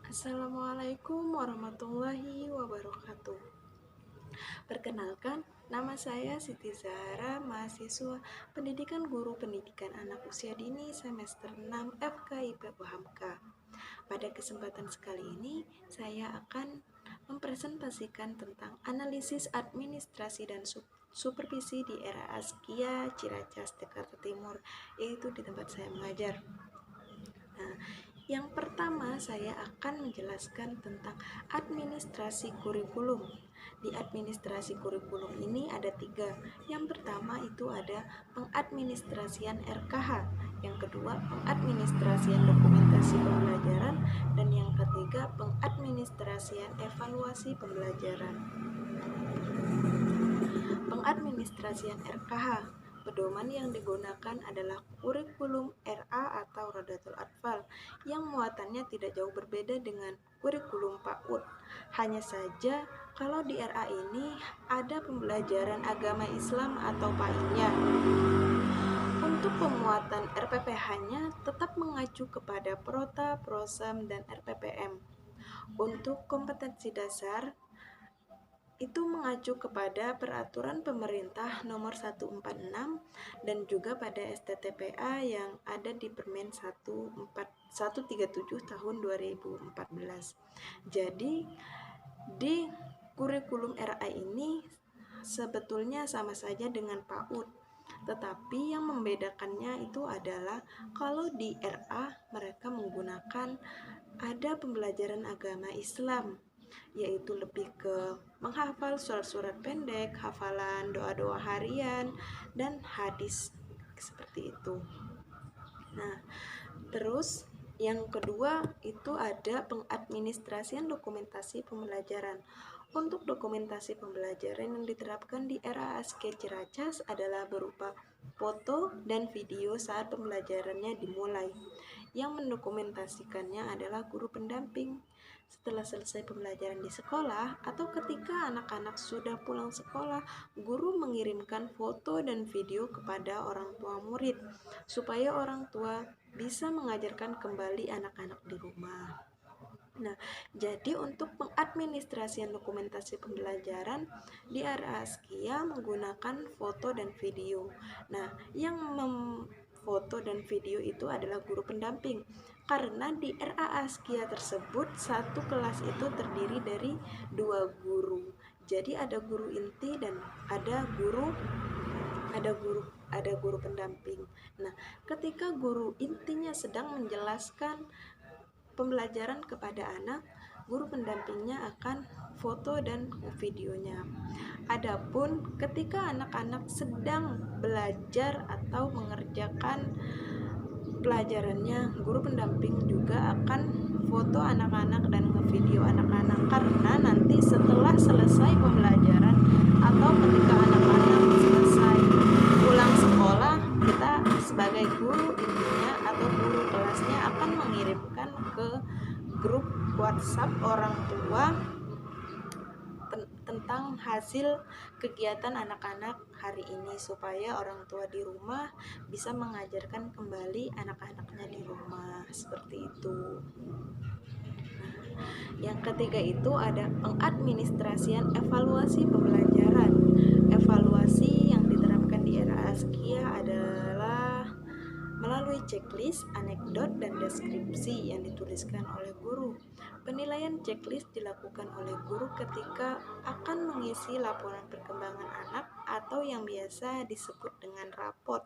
Assalamualaikum warahmatullahi wabarakatuh. Perkenalkan, nama saya Siti Zahra, mahasiswa Pendidikan Guru Pendidikan Anak Usia Dini semester 6 FKIP Hamka. Pada kesempatan sekali ini, saya akan mempresentasikan tentang analisis administrasi dan supervisi di era Askia Ciracas, Jakarta Timur, yaitu di tempat saya mengajar. Nah, yang pertama saya akan menjelaskan tentang administrasi kurikulum. Di administrasi kurikulum ini ada 3. Yang pertama itu ada pengadministrasian RKH, yang kedua pengadministrasian dokumentasi pembelajaran, dan yang ketiga pengadministrasian evaluasi pembelajaran. Pengadministrasian RKH, pedoman yang digunakan adalah kurikulum RA atau Rodatul Atfal yang muatannya tidak jauh berbeda dengan kurikulum PAUD. Hanya saja kalau di RA ini ada pembelajaran agama Islam atau PAI-nya. Untuk pemuatan RPPH-nya tetap mengacu kepada Prota, Prosem, dan RPPM. Untuk kompetensi dasar itu mengacu kepada Peraturan Pemerintah Nomor 146 dan juga pada STTPA yang ada di Permen 137 tahun 2014. Jadi di kurikulum RA ini sebetulnya sama saja dengan PAUD, tetapi yang membedakannya itu adalah kalau di RA mereka menggunakan ada pembelajaran agama Islam, yaitu lebih ke menghafal surat-surat pendek, hafalan doa-doa harian, dan hadis seperti itu. Nah, terus yang kedua itu ada pengadministrasian dokumentasi pembelajaran. Untuk dokumentasi pembelajaran yang diterapkan di era Askia Ciracas adalah berupa foto dan video saat pembelajarannya dimulai. Yang mendokumentasikannya adalah guru pendamping. Setelah selesai pembelajaran di sekolah atau ketika anak-anak sudah pulang sekolah, guru mengirimkan foto dan video kepada orang tua murid supaya orang tua bisa mengajarkan kembali anak-anak di rumah. Nah, jadi untuk pengadministrasian dokumentasi pembelajaran di area Askia menggunakan foto dan video. Nah, yang foto dan video itu adalah guru pendamping. Karena di RA Askia tersebut satu kelas itu terdiri dari 2 guru. Jadi ada guru inti dan ada guru pendamping. Nah, ketika guru intinya sedang menjelaskan pembelajaran kepada anak, guru pendampingnya akan foto dan videonya. Adapun ketika anak-anak sedang belajar atau mengerjakan pelajarannya, guru pendamping juga akan foto anak-anak dan ngevideo anak-anak, karena nanti setelah selesai pembelajaran atau ketika anak-anak selesai pulang sekolah, kita sebagai guru intinya atau guru kelasnya akan mengirimkan ke grup WhatsApp orang tua tentang hasil kegiatan anak-anak hari ini supaya orang tua di rumah bisa mengajarkan kembali anak-anaknya di rumah, seperti itu. Yang ketiga itu ada pengadministrasian evaluasi pembelajaran. Evaluasi yang diterapkan di era Askia adalah melalui checklist, anekdot, dan deskripsi yang dituliskan oleh guru. Penilaian checklist dilakukan oleh guru ketika akan mengisi laporan perkembangan anak atau yang biasa disebut dengan rapot.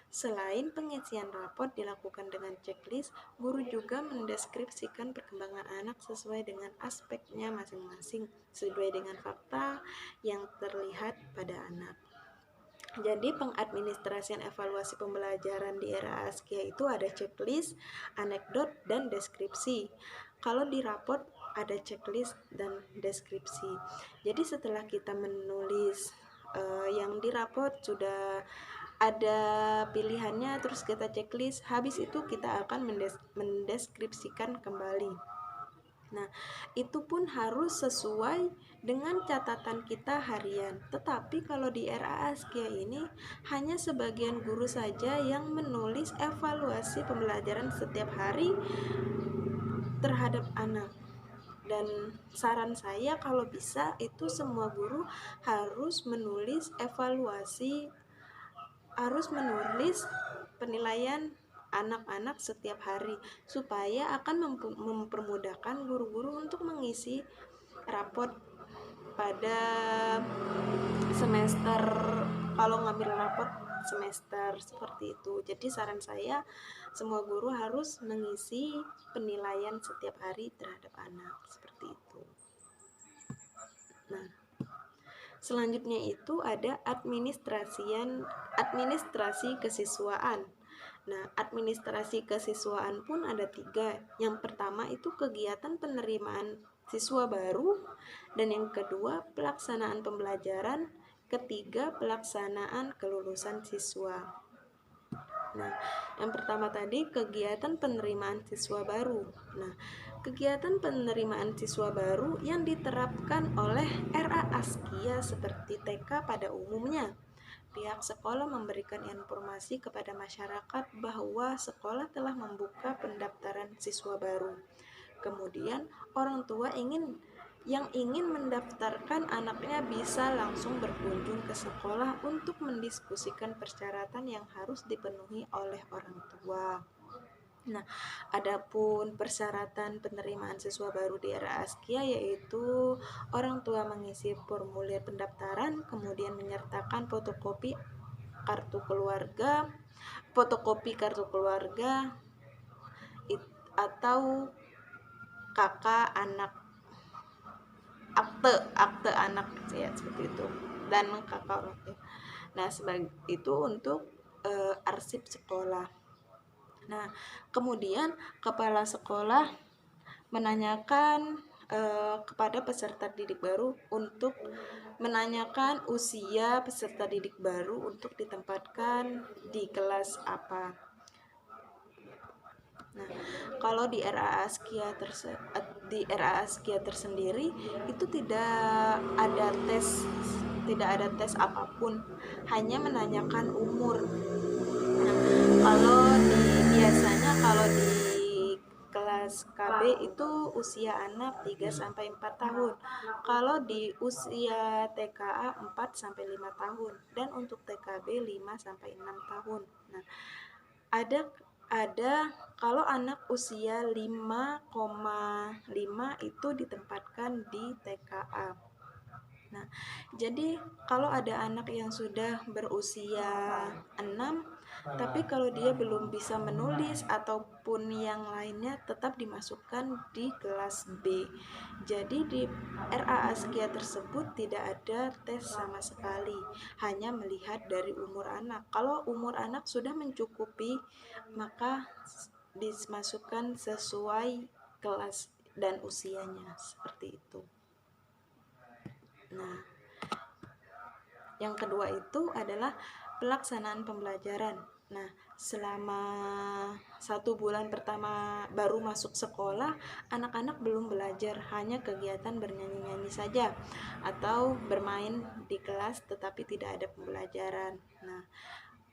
Selain pengisian rapot dilakukan dengan checklist, guru juga mendeskripsikan perkembangan anak sesuai dengan aspeknya masing-masing, sesuai dengan fakta yang terlihat pada anak. Jadi pengadministrasian evaluasi pembelajaran di era Askia itu ada checklist, anekdot, dan deskripsi. Kalau di rapot ada checklist dan deskripsi. Jadi setelah kita menulis yang di rapot sudah ada pilihannya, terus kita checklist, habis itu kita akan mendeskripsikan kembali. Nah, itu pun harus sesuai dengan catatan kita harian. Tetapi kalau di RA Askia ini hanya sebagian guru saja yang menulis evaluasi pembelajaran setiap hari terhadap anak. Dan saran saya kalau bisa itu semua guru harus menulis penilaian anak-anak setiap hari, supaya akan mempermudahkan guru-guru untuk mengisi rapot pada semester, kalau ngambil rapot semester seperti itu. Jadi saran saya semua guru harus mengisi penilaian setiap hari terhadap anak seperti itu. Nah, selanjutnya itu ada administrasi kesiswaan. Nah, administrasi kesiswaan pun ada 3. Yang pertama itu kegiatan penerimaan siswa baru, dan yang kedua pelaksanaan pembelajaran, ketiga pelaksanaan kelulusan siswa. Nah, yang pertama tadi kegiatan penerimaan siswa baru. Nah, kegiatan penerimaan siswa baru yang diterapkan oleh RA Askia seperti TK pada umumnya. Pihak sekolah memberikan informasi kepada masyarakat bahwa sekolah telah membuka pendaftaran siswa baru. Kemudian, orang tua yang ingin mendaftarkan anaknya bisa langsung berkunjung ke sekolah untuk mendiskusikan persyaratan yang harus dipenuhi oleh orang tua. Nah, adapun persyaratan penerimaan siswa baru di era Askia yaitu orang tua mengisi formulir pendaftaran, kemudian menyertakan fotokopi kartu keluarga atau kakak anak, akte anak ya seperti itu, dan kakak orang tua. Nah, sebagai itu untuk arsip sekolah. Nah, kemudian kepala sekolah menanyakan kepada peserta didik baru untuk menanyakan usia peserta didik baru untuk ditempatkan di kelas apa. Nah, kalau di RA Askia tersendiri itu tidak ada tes apapun, hanya menanyakan umur. Nah, biasanya kalau di kelas KB itu usia anak 3-4 tahun. Kalau di usia TKA 4-5 tahun, dan untuk TKB 5-6 tahun. Nah, ada kalau anak usia 5,5 itu ditempatkan di TKA. Nah, jadi kalau ada anak yang sudah berusia 6, tapi kalau dia belum bisa menulis ataupun yang lainnya, tetap dimasukkan di kelas B. Jadi di RA Askia tersebut tidak ada tes sama sekali, hanya melihat dari umur anak. Kalau umur anak sudah mencukupi, maka dimasukkan sesuai kelas dan usianya, seperti itu. Nah, yang kedua itu adalah pelaksanaan pembelajaran. Nah, selama 1 bulan pertama baru masuk sekolah, anak-anak belum belajar, hanya kegiatan bernyanyi-nyanyi saja atau bermain di kelas tetapi tidak ada pembelajaran. Nah,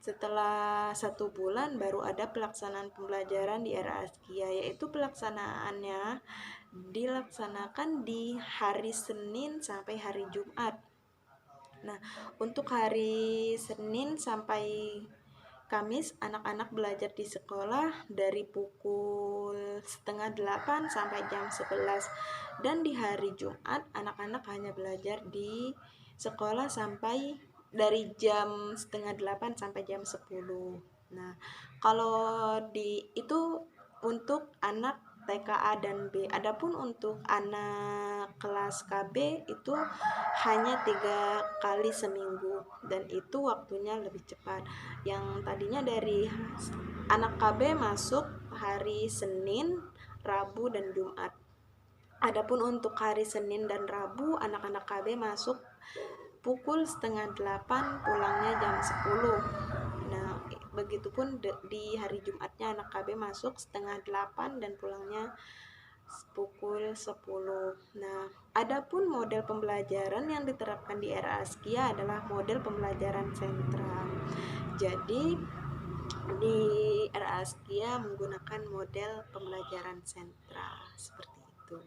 setelah 1 bulan baru ada pelaksanaan pembelajaran di era Askia, yaitu pelaksanaannya dilaksanakan di hari Senin sampai hari Jumat. Nah, untuk hari Senin sampai Kamis, anak-anak belajar di sekolah dari pukul 7:30 sampai jam 11. Dan di hari Jumat, anak-anak hanya belajar di sekolah sampai dari jam 7:30 sampai jam 10. Nah, kalau itu untuk anak TKA dan B. Adapun untuk anak kelas KB itu hanya 3 kali seminggu, dan itu waktunya lebih cepat. Yang tadinya dari anak KB masuk hari Senin, Rabu, dan Jumat. Adapun untuk hari Senin dan Rabu, anak-anak KB masuk pukul 7:30, pulangnya jam 10. Nah, begitupun di hari Jumatnya anak KB masuk 7:30 dan pulangnya pukul 10. Nah, adapun model pembelajaran yang diterapkan di era Askia adalah model pembelajaran sentral. Jadi Di RA Askia menggunakan model pembelajaran sentra seperti itu.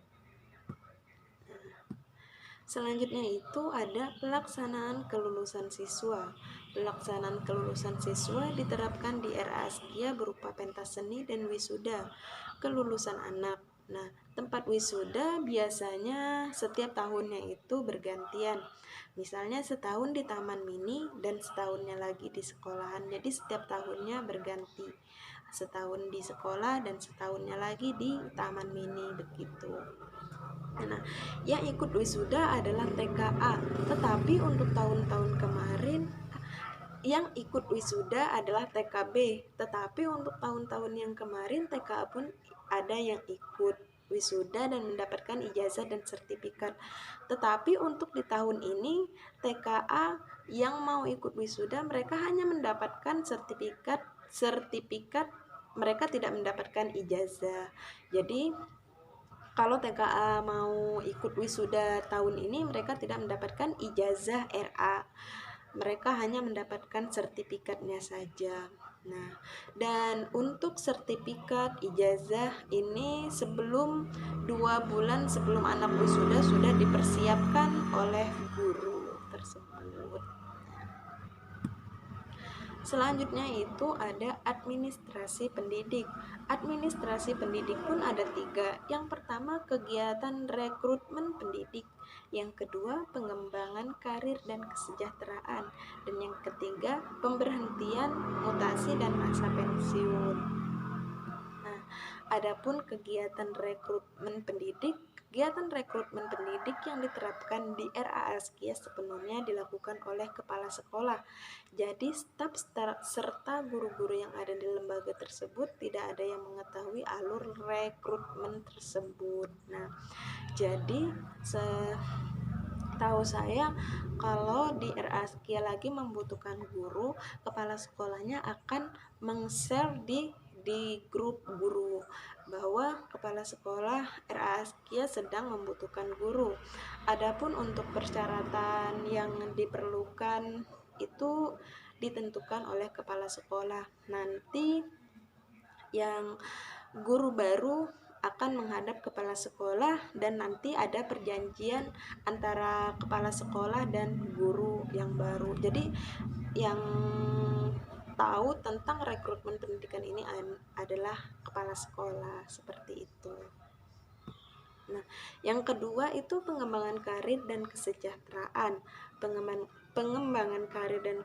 Selanjutnya itu ada pelaksanaan kelulusan siswa. Pelaksanaan kelulusan siswa diterapkan di RA Askia berupa pentas seni dan wisuda kelulusan anak. Nah, tempat wisuda biasanya setiap tahunnya itu bergantian. Misalnya setahun di taman mini dan setahunnya lagi di sekolahan. Jadi setiap tahunnya berganti. Setahun di sekolah dan setahunnya lagi di taman mini begitu. Nah, yang ikut wisuda adalah TKA, tetapi untuk tahun-tahun kemarin yang ikut wisuda adalah TKB, tetapi untuk tahun-tahun yang kemarin TKA pun ada yang ikut wisuda dan mendapatkan ijazah dan sertifikat. Tetapi untuk di tahun ini TKA yang mau ikut wisuda mereka hanya mendapatkan sertifikat mereka tidak mendapatkan ijazah. Jadi kalau TKA mau ikut wisuda tahun ini mereka tidak mendapatkan ijazah RA. Mereka hanya mendapatkan sertifikatnya saja. Nah, dan untuk sertifikat ijazah ini sebelum 2 bulan sebelum anak wisuda sudah dipersiapkan oleh guru tersebut. Selanjutnya itu ada administrasi pendidik. Administrasi pendidik pun ada 3. Yang pertama kegiatan rekrutmen pendidik, yang kedua pengembangan karir dan kesejahteraan, dan yang ketiga pemberhentian, mutasi dan masa pensiun. Nah, adapun kegiatan rekrutmen pendidik yang diterapkan di RA Askia sepenuhnya dilakukan oleh kepala sekolah. Jadi staf serta guru-guru yang ada di lembaga tersebut tidak ada yang mengetahui alur rekrutmen tersebut. Nah, jadi tahu saya kalau di RA Askia lagi membutuhkan guru, kepala sekolahnya akan meng-share di grup guru bahwa kepala sekolah RA Askia sedang membutuhkan guru. Adapun untuk persyaratan yang diperlukan itu ditentukan oleh kepala sekolah. Nanti yang guru baru akan menghadap kepala sekolah dan nanti ada perjanjian antara kepala sekolah dan guru yang baru. Jadi yang tahu tentang rekrutmen pendidikan ini adalah kepala sekolah seperti itu. Nah, yang kedua itu pengembangan karir dan kesejahteraan. Pengembangan karir dan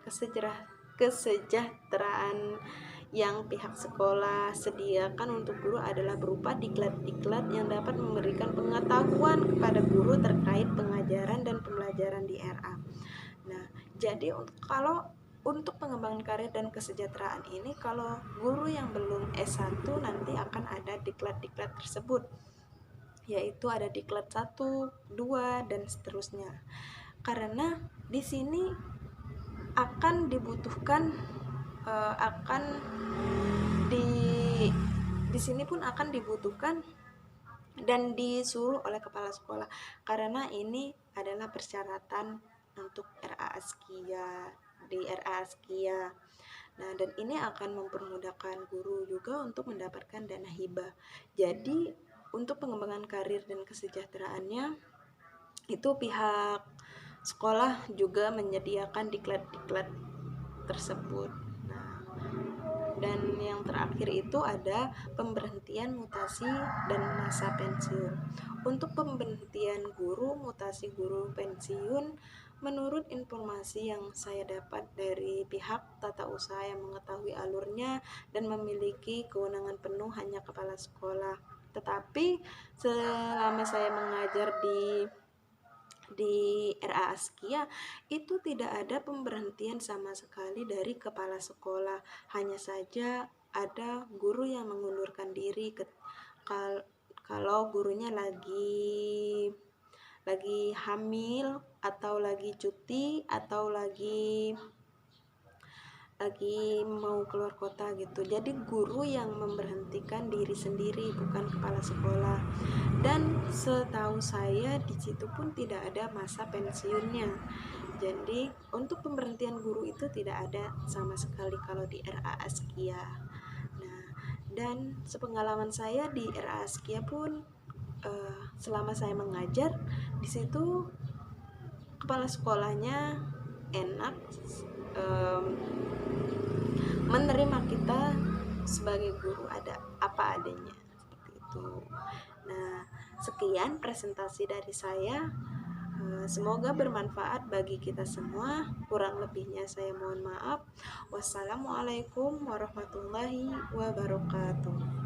kesejahteraan yang pihak sekolah sediakan untuk guru adalah berupa diklat-diklat yang dapat memberikan pengetahuan kepada guru terkait pengajaran dan pembelajaran di RA. Nah, jadi kalau untuk pengembangan karir dan kesejahteraan ini, kalau guru yang belum S1 nanti akan ada diklat-diklat tersebut, yaitu ada diklat 1, 2, dan seterusnya. Karena di sini akan dibutuhkan di sini pun akan dibutuhkan dan disuruh oleh kepala sekolah karena ini adalah persyaratan untuk RA Askia di RA Askia. Nah, dan ini akan mempermudahkan guru juga untuk mendapatkan dana hibah. Jadi untuk pengembangan karir dan kesejahteraannya itu pihak sekolah juga menyediakan diklat-diklat tersebut. Nah, dan yang terakhir itu ada pemberhentian, mutasi, dan masa pensiun. Untuk pemberhentian guru, mutasi guru, pensiun, menurut informasi yang saya dapat dari pihak tata usaha yang mengetahui alurnya dan memiliki kewenangan penuh hanya kepala sekolah. Tetapi selama saya mengajar di RA Askia itu tidak ada pemberhentian sama sekali dari kepala sekolah, hanya saja ada guru yang mengundurkan diri kalau gurunya lagi hamil atau lagi cuti atau lagi lagi mau keluar kota gitu. Jadi guru yang memberhentikan diri sendiri, bukan kepala sekolah. Dan setahu saya di situ pun tidak ada masa pensiunnya. Jadi untuk pemberhentian guru itu tidak ada sama sekali kalau di RA Askia. Nah, dan sepengalaman saya di RA Askia pun selama saya mengajar di situ kepala sekolahnya enak, menerima kita sebagai guru ada apa adanya seperti itu. Nah, sekian presentasi dari saya. Semoga bermanfaat bagi kita semua. Kurang lebihnya saya mohon maaf. Wassalamualaikum warahmatullahi wabarakatuh.